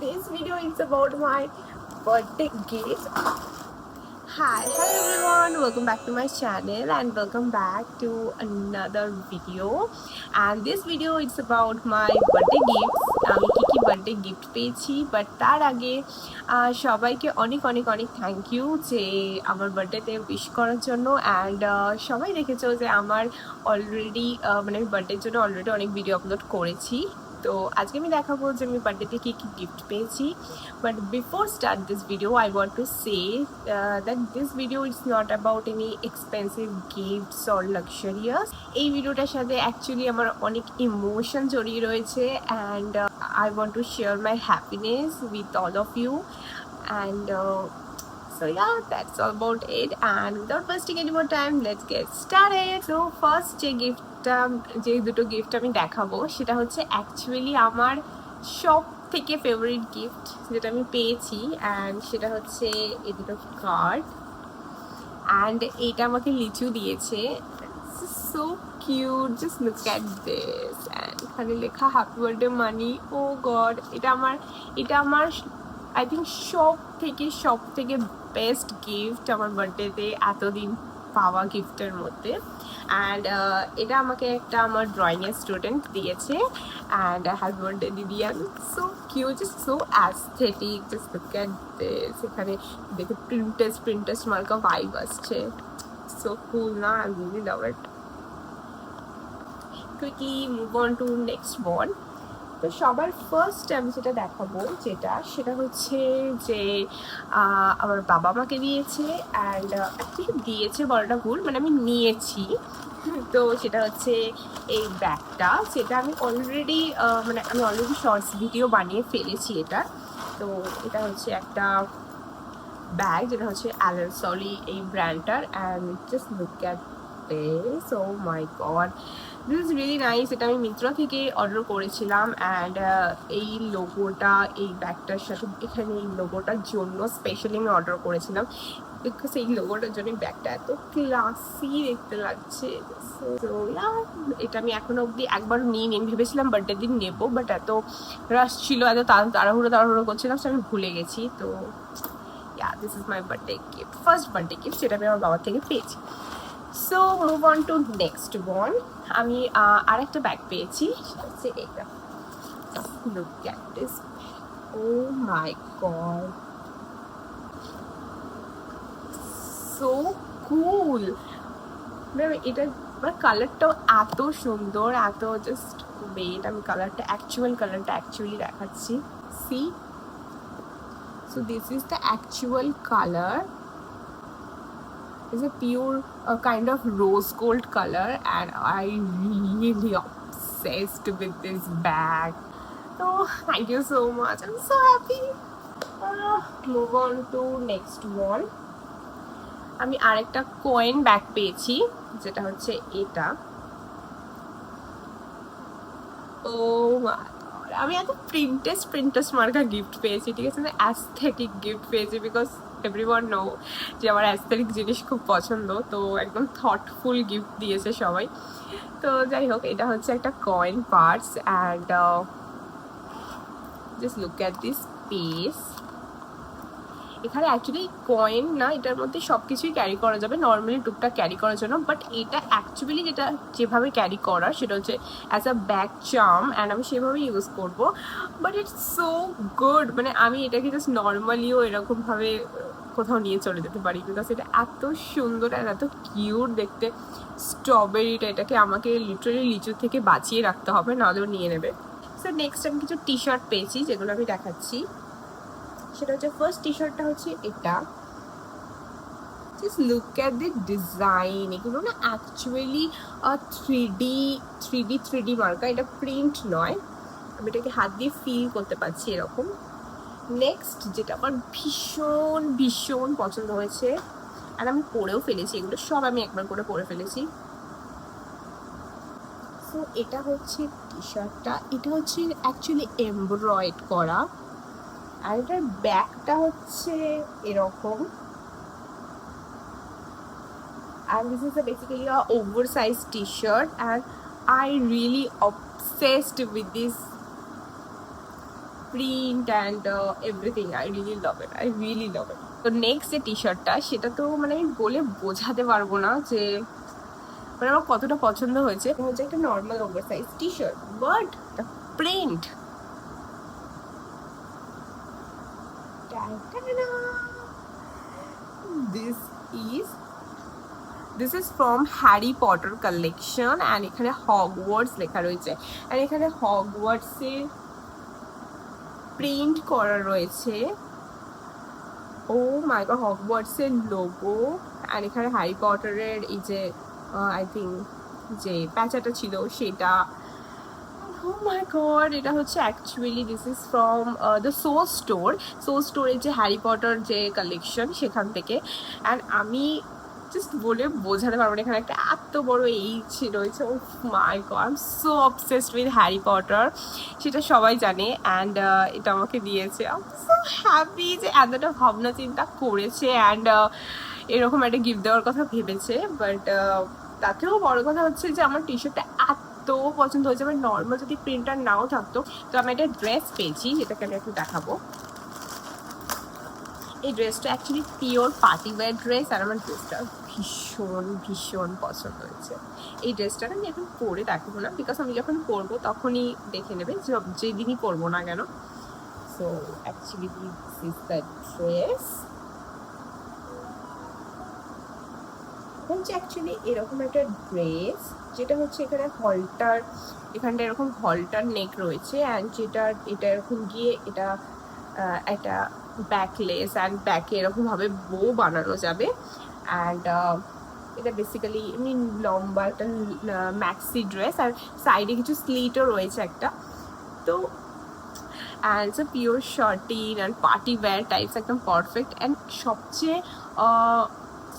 this video is about my birthday gift. Hi everyone, welcome back to my channel and welcome back to another video. And this video is about my birthday gifts. আমি কি birthday gift পেয়েছি, but তার আগে সবাইকে অনেক অনেক অনেক thank you যে আমার বার্থডেতে উইশ করার জন্য। অ্যান্ড সবাই দেখেছো যে আমার অলরেডি মানে আমি বার্থডের জন্য অলরেডি অনেক ভিডিও আপলোড করেছি। তো আজকে আমি দেখাবো যে আমি বার্থডেতে কী কী গিফট পেয়েছি। But before start this video I want to say that this video is not about any expensive gifts or luxurious. এই ভিডিওটার সাথে অ্যাকচুয়ালি আমার অনেক ইমোশন জড়িয়ে রয়েছে and I want to share my happiness with all of you and so yeah, that's all about it. And without wasting any more time, let's get started. So first যে দুটো gift আমি দেখাবো সেটা হচ্ছে actually আমার সব থেকে favourite gift যেটা আমি পেয়েছি, অ্যান্ড সেটা হচ্ছে এই দুটো কার্ড। অ্যান্ড এইটা আমাকে লিচু দিয়েছে। So cute, just look at this. And এখানে লেখা হ্যাপি বার্থডে মানি। ও গড, এটা আমার আই থিঙ্ক সব থেকে বেস্ট গিফট আমার বার্থডেতে এতদিন পাওয়া গিফটের মধ্যে। অ্যান্ড এটা আমাকে একটা আমার ড্রয়িংয়ের স্টুডেন্ট দিয়েছে। অ্যান্ড হ্যাপি বার্থডে দিদি, and so cute, just so aesthetic, just look at this. এখানে দেখে প্রিন্টেস্ট মার্কা ভাইব আসছে। সো কুল না, I really love it. Quickly move on to next one. তো সবার ফার্স্ট আমি যেটা দেখাবো সেটা হচ্ছে যে আমার বাবা আমাকে দিয়েছে। অ্যান্ড অ্যাকচুয়ালি দিয়েছে বড়টা ভুল, মানে আমি নিয়েছি। তো সেটা হচ্ছে এই ব্যাগটা, সেটা আমি অলরেডি শর্টস ভিডিও বানিয়ে ফেলেছি এটা। তো এটা হচ্ছে একটা ব্যাগ যেটা হচ্ছে অ্যালেন সলি এই ব্র্যান্ডটার। And just look at this, oh my god, this is really nice. এটা আমি মিন্ত্রা থেকে অর্ডার করেছিলাম। অ্যান্ড এই লোগোটা এই ব্যাগটার সাথে, এখানে এই লোগোটার জন্য স্পেশালি আমি অর্ডার করেছিলাম, বিকজ এই লোগোটার জন্য ব্যাগটা এত ক্লাসি দেখতে লাগছে। তো এটা আমি এখনো অবধি একবার নিয়ে ভেবেছিলাম বার্থডে দিন নেবো, বাট এত রাশ ছিল, এত তাড়াহুড়ো করছিলাম, সো আমি ভুলে গেছি। তো this is my birthday gift, first birthday gift, যেটা আমি আমার বাবার থেকে পেয়েছি। So move on to next one. আমি আরেকটা ব্যাগ পেয়েছি, সেটা হচ্ছে এটা। Look at this, oh my god, so cool. এটা কালারটাও এত সুন্দর, এত জাস্ট ওয়েট, আমি অ্যাকচুয়ালি দেখাচ্ছি। See, so this is the actual color. It's a pure kind of rose gold color, and I really obsessed with this bag. So thank you so much, I'm so happy. Move on to next one. আমি আরেকটা coin bag পেয়েছি, যেটা হচ্ছে এটা। ও my god, আমি এত প্রিন্টেস্ট মার্কা gift পেয়েছি, ঠিক আছে, অ্যাস্থেটিক গিফট পেয়েছি, বিকজ এভরিওয়ান নো যে আমার অ্যাস্থেটিক জিনিস খুব পছন্দ। তো একদম থটফুল গিফট দিয়েছে সবাই। তো যাই হোক, এটা হচ্ছে একটা coin purse. And just look at this piece. এখানে অ্যাকচুয়ালি কয়েন না, এটার মধ্যে সব কিছুই ক্যারি করা যাবে নর্মালি টুকটাক ক্যারি করার জন্য, বাট এটা অ্যাকচুয়ালি যেভাবে ক্যারি করা সেটা হচ্ছে as a bag charm, and আমি সেভাবে ইউজ করবো। বাট ইটস সো গুড, মানে আমি এটাকে জাস্ট নর্মালিও এরকমভাবে কোথাও নিয়ে চলে যেতে পারি, বিকজ এটা এত সুন্দর আর এত কিউট দেখতে। স্ট্রবেরিটা, এটাকে আমাকে লিটারালি লিচু থেকে বাঁচিয়ে রাখতে হবে, নাহলেও নিয়ে নেবে। সো নেক্সট আমি কিছু টি শার্ট পেয়েছি, যেগুলো আমি দেখাচ্ছি। সেটা হচ্ছে ফার্স্ট টি শার্টটা হচ্ছে এটা। Just look at the design. এগুলো না অ্যাকচুয়ালি 3D মার্কা, এটা প্রিন্ট নয়। আমি এটাকে হাত দিয়ে ফিল করতে পারছি এরকম। নেক্সট যেটা আমার ভীষণ পছন্দ হয়েছে, আর আমি পরেও ফেলেছি, এগুলো সব আমি একবার করে পরে ফেলেছি। সো এটা হচ্ছে টি শার্টটা, এটা হচ্ছে অ্যাকচুয়ালি এমব্রয়েড করা। আর এটার ব্যাগটা হচ্ছে এরকম। and this is basically a oversized t-shirt, and I really obsessed with this print and everything. I really love it, I really love it. তো নেক্সট যে টি শার্টটা, সেটা তো মানে আমি বলে বোঝাতে পারবো না যে মানে আমার কতটা পছন্দ হয়েছে। হচ্ছে একটা normal over size T shirt, but print, this is from Harry Potter collection and এখানে হগওয়ার্টস লেখা রয়েছে অ্যান্ড এখানে হগওয়ার্টসের প্রিন্ট করা রয়েছে। Oh my god, হগওয়ার্টসের logo and এখানে হ্যারি পটারের এই যে আই থিঙ্ক যে প্যাচাটা ছিল সেটা। Oh my god, এটা হচ্ছে actually this is from the Souled স্টোরের যে হ্যারি পটার যে কালেকশন সেখান থেকে। অ্যান্ড আমি জাস্ট বলে বোঝাতে পারবো না, এখানে একটা এত বড় এইচ রয়েছে। Oh my god, I am so obsessed with Harry Potter, সেটা সবাই জানে। অ্যান্ড এটা আমাকে দিয়েছে, আই এম সো হ্যাপি যে এতটা ভাবনা চিন্তা করেছে অ্যান্ড এরকম একটা গিফট দেওয়ার কথা ভেবেছে। বাট তাতেও বড় কথা হচ্ছে যে আমার টি শার্টটা এত পছন্দ হয়েছে। আমার নর্মাল যদি প্রিন্টার নাও থাকতো, তো আমি একটা ড্রেস পেয়েছি যেটাকে আমি একটু দেখাবো। এই ড্রেসটা actually pure party wear dress আর আমার ড্রেসটা ভীষণ ভীষণ পছন্দ হয়েছে। এই ড্রেসটা আমি এখন পরে দেখাবো না, বিকজ আমি যখন পরবো তখনই দেখে নেবে, যেদিনই পরবো না কেন। So actually this is the dress. হচ্ছে অ্যাকচুয়ালি এরকম একটা ড্রেস, যেটা হচ্ছে এখানে হলটার, এখানটা এরকম হলটার নেক রয়েছে অ্যান্ড এটা এরকম গিয়ে এটা একটা ব্যাকলেস অ্যান্ড ব্যাকে এরকমভাবে বো বানানো যাবে। অ্যান্ড এটা বেসিক্যালি এমনি লম্বা একটা ম্যাক্সি ড্রেস আর সাইডে কিছু স্লিটও রয়েছে একটা। তো and it's a pure satin and party wear types, একদম পারফেক্ট। অ্যান্ড সবচেয়ে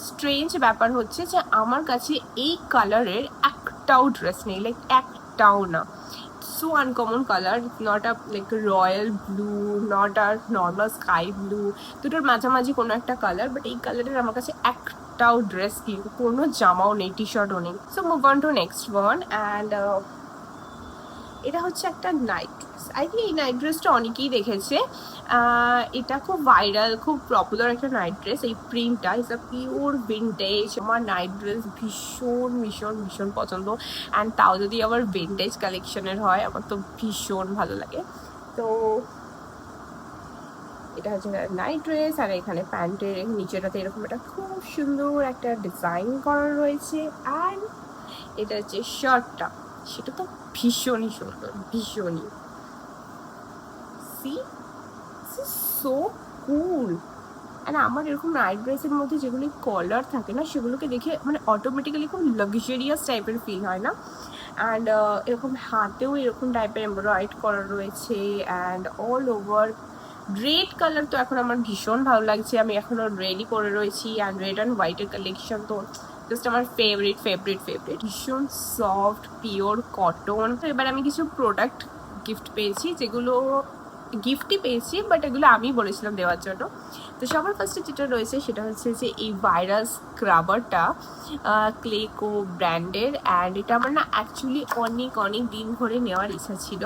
স্ট্রেঞ্জ ব্যাপার হচ্ছে যে আমার কাছে এই কালারের একটাও ড্রেস নেই, লাইক একটাও না। So uncommon colour, not a like royal blue, not আর নর্মাল স্কাই ব্লু, দুটোর মাঝামাঝি কোনো একটা কালার। বাট এই কালারের আমার কাছে একটাও ড্রেস কি, কোনো জামাও নেই, টি শার্টও নেই। So move on to next one. And এটা হচ্ছে একটা নাইট ড্রেস। আই থিঙ্ক এই নাইট ড্রেসটা অনেকেই দেখেছে, এটা খুব ভাইরাল, খুব পপুলার একটা নাইট ড্রেস। এই প্রিন্টটা ইজ আ পিওর ভিন্টেজ। আমার নাইট ড্রেস ভীষণ ভীষণ ভীষণ পছন্দ, অ্যান্ড তাও যদি আবার ভিন্টেজ কালেকশনের হয়, আমার তো ভীষণ ভালো লাগে। তো এটা হচ্ছে নাইট ড্রেস আর এখানে প্যান্টের নিচেটাতে এরকম একটা খুব সুন্দর একটা ডিজাইন করা রয়েছে। অ্যান্ড এটা হচ্ছে শার্টটা, সেটা তো ভীষণই সুন্দর, ভীষণই। C so cool. অ্যান্ড আমার এরকম নাইট ড্রেসের মধ্যে যেগুলি কলার থাকে না, সেগুলোকে দেখে মানে অটোমেটিক্যালি খুব লাক্সারিয়াস টাইপের ফিল হয় না। অ্যান্ড এরকম হাতেও এরকম টাইপের এমব্রয়েড করা রয়েছে and all over red colour. তো এখন আমার ভীষণ ভালো লাগছে, আমি এখনও রেডই পরে রয়েছি। অ্যান্ড রেড অ্যান্ড হোয়াইটের কালেকশন তো জাস্ট আমার ফেভারিট ফেভারিট ফেভারিট। ভীষণ সফট পিওর কটন। তো এবার আমি কিছু প্রোডাক্ট গিফট পেয়েছি, যেগুলো গিফটই পেয়েছি, বাট এগুলো আমি বলেছিলাম দেওয়ার জন্য। তো সবার ফার্স্টে যেটা রয়েছে সেটা হচ্ছে যে এই ভাইরাস স্ক্রাবারটা, ক্লেকো ব্র্যান্ডের। অ্যান্ড এটা আমার না অ্যাকচুয়ালি অনেক অনেক দিন ধরে নেওয়ার ইচ্ছা ছিল।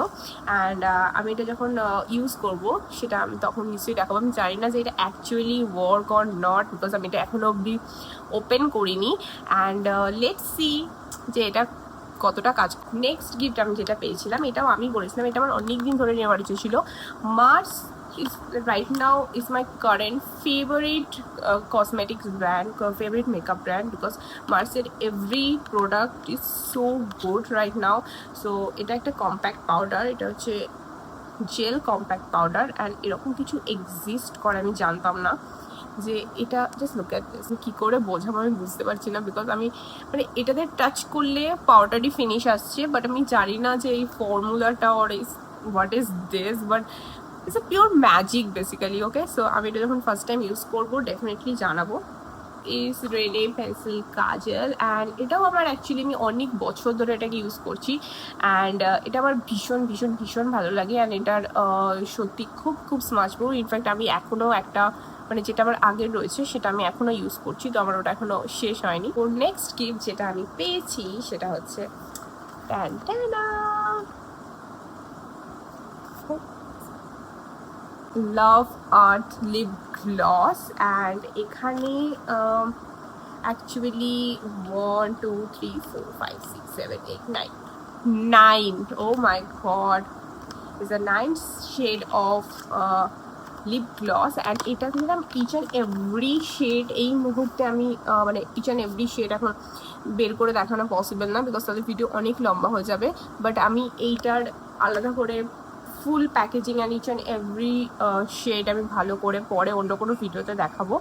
অ্যান্ড আমি এটা যখন ইউজ করব সেটা আমি তখন নিশ্চয়ই দেখাবো। আমি জানি না যে এটা actually work or not, because আমি এটা এখনও অবধি ওপেন করিনি। অ্যান্ড লেটস সি যে এটা কতটা কাজ। নেক্সট গিফট আমি যেটা পেয়েছিলাম, এটাও আমি বলেছিলাম, এটা আমার অনেক দিন ধরে নেওয়ার ইচ্ছে ছিল। Mars is right now is my current favorite cosmetics brand, favorite makeup brand, because Mars's every product is so good right now. So এটা একটা কম্প্যাক্ট পাউডার, এটা হচ্ছে জেল কম্প্যাক্ট পাউডার। অ্যান্ড এরকম কিছু এক্সিস্ট করে আমি জানতাম না, যে এটা জাস্ট লুক অ্যাট দিস। কী করে বোঝাবো আমি বুঝতে পারছি না, বিকজ আমি মানে এটাতে টাচ করলে পাউডারই ফিনিশ আসছে, বাট আমি জানি না যে এই ফর্মুলাটা ওর what is this, but it's a pure magic basically. Okay, so আমি এটা যখন ফার্স্ট টাইম ইউজ করবো ডেফিনেটলি জানাবো। ইজ রেডে পেন্সিল কাজল। অ্যান্ড এটাও আমার অ্যাকচুয়ালি আমি অনেক বছর ধরে এটাকে ইউজ করছি। অ্যান্ড এটা আমার ভীষণ ভীষণ ভীষণ ভালো লাগে। অ্যান্ড এটার সত্যি খুব খুব স্মার্টফুল। ইনফ্যাক্ট আমি এখনও একটা মানে যেটা আমার আগের রয়েছে সেটা আমি এখনও ইউজ করছি, তো আমার ওটা এখনও শেষ হয়নি। ওর নেক্সট গিফট যেটা আমি পেয়েছি সেটা হচ্ছে লাভ আর্থ লিপ গ্লস অ্যান্ড এখানে actually 1 2 3 4 5 6 7 8 9 9. Oh my god, is a 9 shade of lip gloss and এটা দিলাম ইচ অ্যান্ড এভরি শেড। এই মুহূর্তে আমি মানে ইচ অ্যান্ড এভরি শেড এখন বের করে দেখানো পসিবল না, বিকজ তাহলে ভিডিও অনেক লম্বা হয়ে যাবে। বাট আমি এইটার আলাদা করে full packaging and each and every shade আমি ভালো করে পরে অন্য কোনো ভিডিওতে দেখাবো।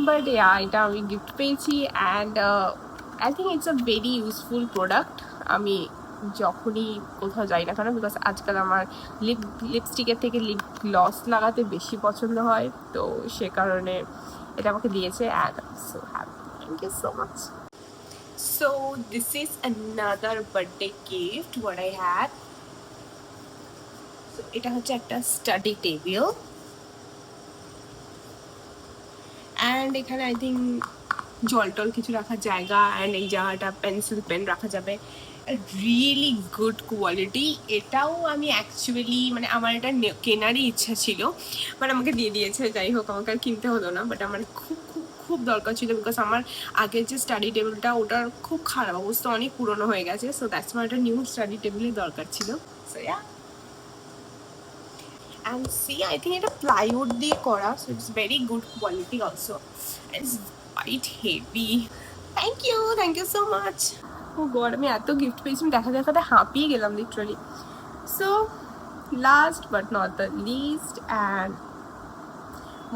বাট এটা আমি গিফট পেয়েছি and I think it's a very useful product. আমি যখনই কোথাও যাই না কেন, বিকজ আজকাল আমার লিপস্টিকের থেকে লিপ গ্লস লাগাতে বেশি পছন্দ হয়, তো সে কারণে এটা আমাকে দিয়েছে and so happy. Thank you so much. So this is another birthday gift what I had. So এটা হচ্ছে একটা স্টাডি টেবিল অ্যান্ড এখানে আই থিঙ্ক জল টল কিছু রাখার জায়গা অ্যান্ড এই জায়গাটা পেন্সিল পেন রাখা যাবে। Really good quality. এটাও আমি অ্যাকচুয়ালি মানে আমার এটা কেনারই ইচ্ছা ছিল, বাট আমাকে দিয়ে দিয়েছে। যাই হোক, আমাকে আর কিনতে হতো না, বাট আমার খুব খুব খুব দরকার ছিল, বিকজ আমার আগের যে স্টাডি টেবিলটা ওটার খুব খারাপ অবস্থা, অনেক পুরনো হয়ে গেছে। সো দ্যাটস আমার একটা নিউ স্টাডি টেবিলের দরকার ছিল। So yeah, and see, I think এটা plywood দিয়ে করা, so it's very good quality also. It's quite heavy. Thank you so much. Oh god, আমি এত গিফট পেয়েছি, দেখা দেখাতে হাঁপিয়ে গেলাম literally. So last but not the least and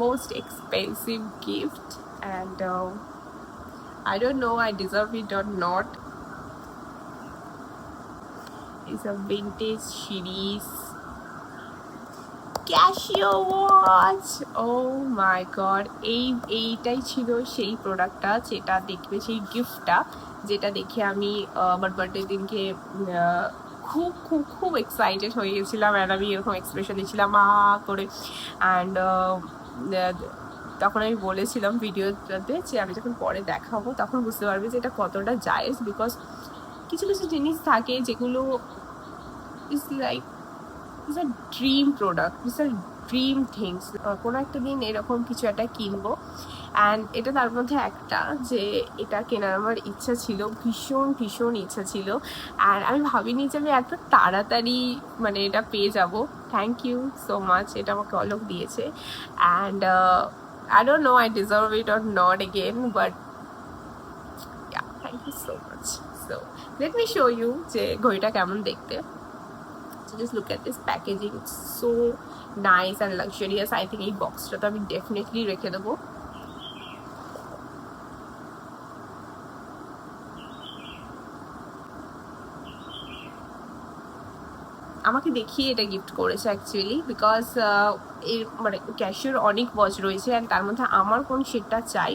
most expensive gift, and I don't know I deserve it or not, is a vintage series Casio watch. Oh my god, এইটাই ছিল সেই প্রোডাক্টটা যেটা দেখবে, সেই গিফটটা যেটা দেখে আমি আমার বার্থডে দিনকে খুব খুব খুব এক্সাইটেড হয়ে গেছিলাম অ্যান্ড আমি এরকম এক্সপ্রেশন দিয়েছিলাম করে। অ্যান্ড তখন আমি বলেছিলাম ভিডিওটাতে যে আমি যখন পরে দেখাবো তখন বুঝতে পারবে যে এটা কতটা জায়েজ, বিকজ কিছু কিছু জিনিস থাকে যেগুলো is like it's a dream product, it's a dream things. কোনো একটা দিন এরকম কিছু একটা কিনবো অ্যান্ড এটা তার মধ্যে একটা, যে এটা কেনার আমার ইচ্ছা ছিল, ভীষণ ভীষণ ইচ্ছা ছিল। অ্যান্ড আমি ভাবিনি যে আমি এত তাড়াতাড়ি মানে এটা পেয়ে যাব। থ্যাংক ইউ সো মাচ, এটা আমাকে অলোক দিয়েছে and I don't know I deserve it or not again, but yeah, thank you so much. So let me show you যে ঘড়িটা কেমন দেখতে। So just look at this packaging, it's so nice and luxurious. I think এই বক্সটা তো আমি definitely রেখে দেবো। আমাকে দেখিয়ে এটা গিফট করেছে অ্যাকচুয়ালি, বিকজ এর মানে ক্যাশিওর অনেক ওয়াচ রয়েছে অ্যান্ড তার মধ্যে আমার কোন শেডটা চাই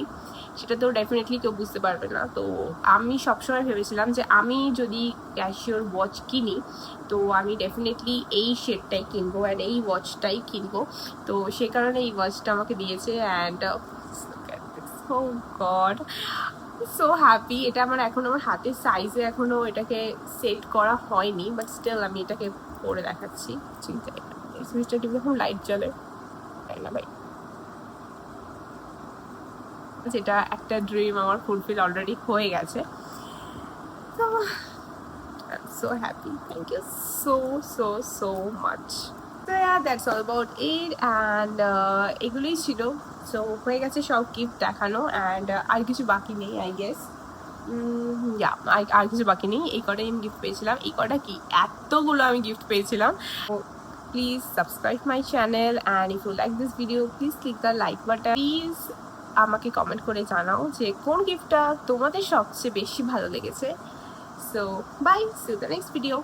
সেটা তো ডেফিনেটলি কেউ বুঝতে পারবে না। তো আমি সবসময় ভেবেছিলাম যে আমি যদি ক্যাশিওর ওয়াচ কিনি তো আমি ডেফিনেটলি এই শেডটাই কিনবো অ্যান্ড এই ওয়াচটাই কিনবো। তো সে কারণে এই ওয়াচটা আমাকে দিয়েছে and oh god so happy. এটা আমার এখন আমার হাতের সাইজে এখনো এটাকে সেট করা হয়নি, বাট স্টিল আমি এটাকে পরে দেখাচ্ছি। সুইচটা টিপে এখন লাইট জ্বলে, তাই না ভাই? যেটা একটা ড্রিম আমার ফুলফিল অলরেডি হয়ে গেছে। তো I am so happy, thank you so so so much. তো that's all about it and এগুলোই ছিল। সো হয়ে গেছে সব গিফট দেখানো অ্যান্ড আর কিছু বাকি নেই আই গেস। আর কিছু বাকি নেই, এই কটাই আমি গিফট পেয়েছিলাম। এই কটা কি এতগুলো আমি গিফট পেয়েছিলাম। Please subscribe my channel and if you like this video please click the like button. Please আমাকে কমেন্ট করে জানাও যে কোন গিফটটা তোমাদের সবচেয়ে বেশি ভালো লেগেছে। So bye, see you the next video.